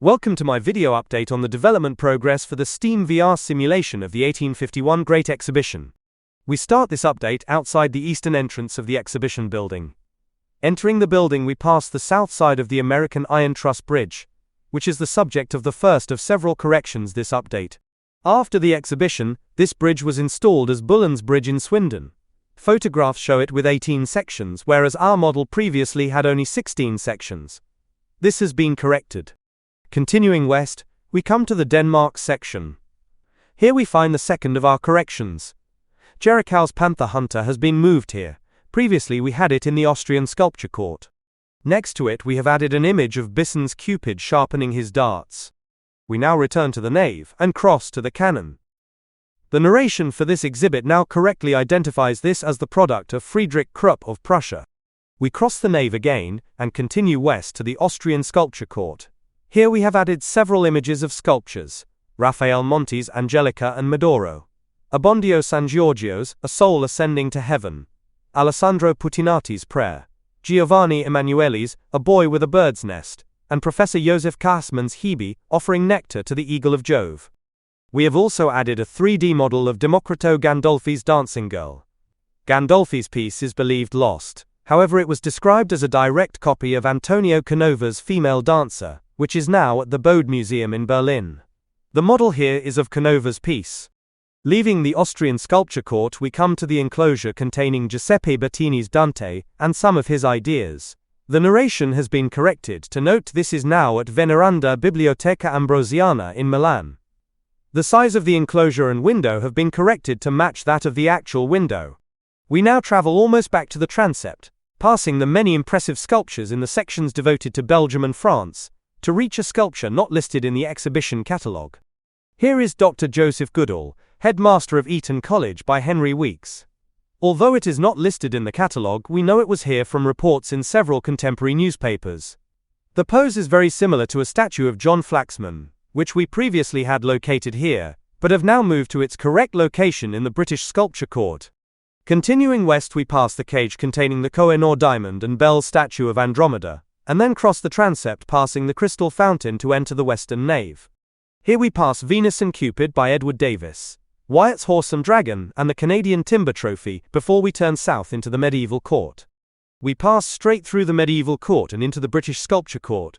Welcome to my video update on the development progress for the Steam VR simulation of the 1851 Great Exhibition. We start this update outside the eastern entrance of the exhibition building. Entering the building, we pass the south side of the American Truss Bridge, which is the subject of the first of several corrections this update. After the exhibition, this bridge was installed as Bullen's Bridge in Swindon. Photographs show it with 18 sections, whereas our model previously had only 16 sections. This has been corrected. Continuing west, we come to the Denmark section. Here we find the second of our corrections. Jerichau's Panther hunter has been moved here. Previously we had it in the Austrian sculpture court. Next to it we have added an image of Bissen's Cupid sharpening his darts. We now return to the nave and cross to the cannon. The narration for this exhibit now correctly identifies this as the product of Friedrich Krupp of Prussia. We cross the nave again and continue west to the Austrian sculpture court. Here we have added several images of sculptures: Raffaele Monti's Angelica and Medoro, Abbondio Sangiorgio's A Soul Ascending to Heaven, Alessandro Puttinati's Prayer, Giovanni Emanueli's A Boy with a Bird's Nest, and Professor Josef Kähsmann's Hebe offering nectar to the Eagle of Jove. We have also added a 3D model of Democrito Gandolfi's Dancing Girl. Gandolfi's piece is believed lost, however it was described as a direct copy of Antonio Canova's Female Dancer, which is now at the Bode Museum in Berlin. The model here is of Canova's piece. Leaving the Austrian sculpture court, we come to the enclosure containing Giuseppe Bertini's Dante and some of his ideas. The narration has been corrected to note this is now at Veneranda Biblioteca Ambrosiana in Milan. The size of the enclosure and window have been corrected to match that of the actual window. We now travel almost back to the transept, passing the many impressive sculptures in the sections devoted to Belgium and France, to reach a sculpture not listed in the exhibition catalogue. Here is Dr. Joseph Goodall, headmaster of Eton College by Henry Weeks. Although it is not listed in the catalogue, we know it was here from reports in several contemporary newspapers. The pose is very similar to a statue of John Flaxman, which we previously had located here, but have now moved to its correct location in the British Sculpture Court. Continuing west, we pass the cage containing the Koh-i-Noor diamond and Bell's statue of Andromeda, and then cross the transept passing the crystal fountain to enter the western nave. Here we pass Venus and Cupid by Edward Davis, Wyatt's Horse and Dragon, and the Canadian Timber Trophy before we turn south into the medieval court. We pass straight through the medieval court and into the British Sculpture Court.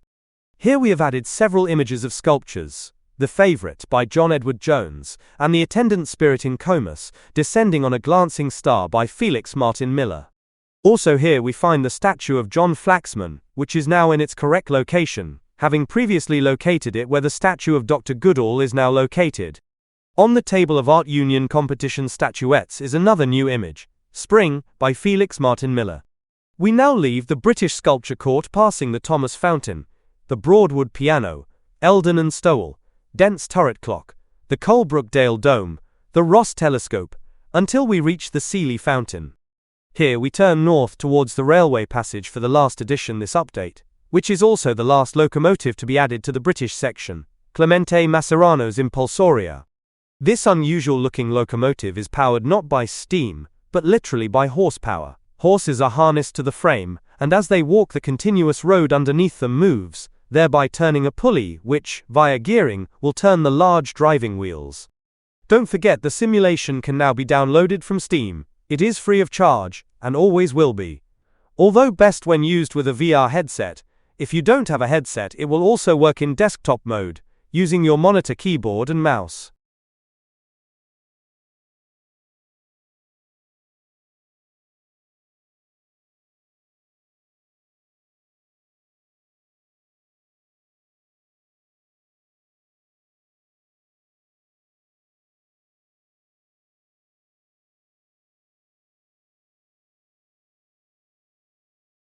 Here we have added several images of sculptures: The Favourite by John Edward Jones, and the Attendant Spirit in Comus, Descending on a Glancing Star by Felix Martin Miller. Also here we find the statue of John Flaxman, which is now in its correct location, having previously located it where the statue of Dr. Goodall is now located. On the table of Art Union competition statuettes is another new image, Spring, by Felix Martin Miller. We now leave the British Sculpture Court passing the Thomas Fountain, the Broadwood Piano, Eldon and Stowell, Dent's Turret Clock, the Colebrookdale Dome, the Ross Telescope, until we reach the Seeley Fountain. Here we turn north towards the railway passage for the last addition this update, which is also the last locomotive to be added to the British section, Clemente Mascherano's Impulsoria. This unusual-looking locomotive is powered not by steam, but literally by horsepower. Horses are harnessed to the frame, and as they walk the continuous road underneath them moves, thereby turning a pulley which, via gearing, will turn the large driving wheels. Don't forget the simulation can now be downloaded from Steam. It is free of charge, and always will be. Although best when used with a VR headset, if you don't have a headset it will also work in desktop mode, using your monitor keyboard and mouse.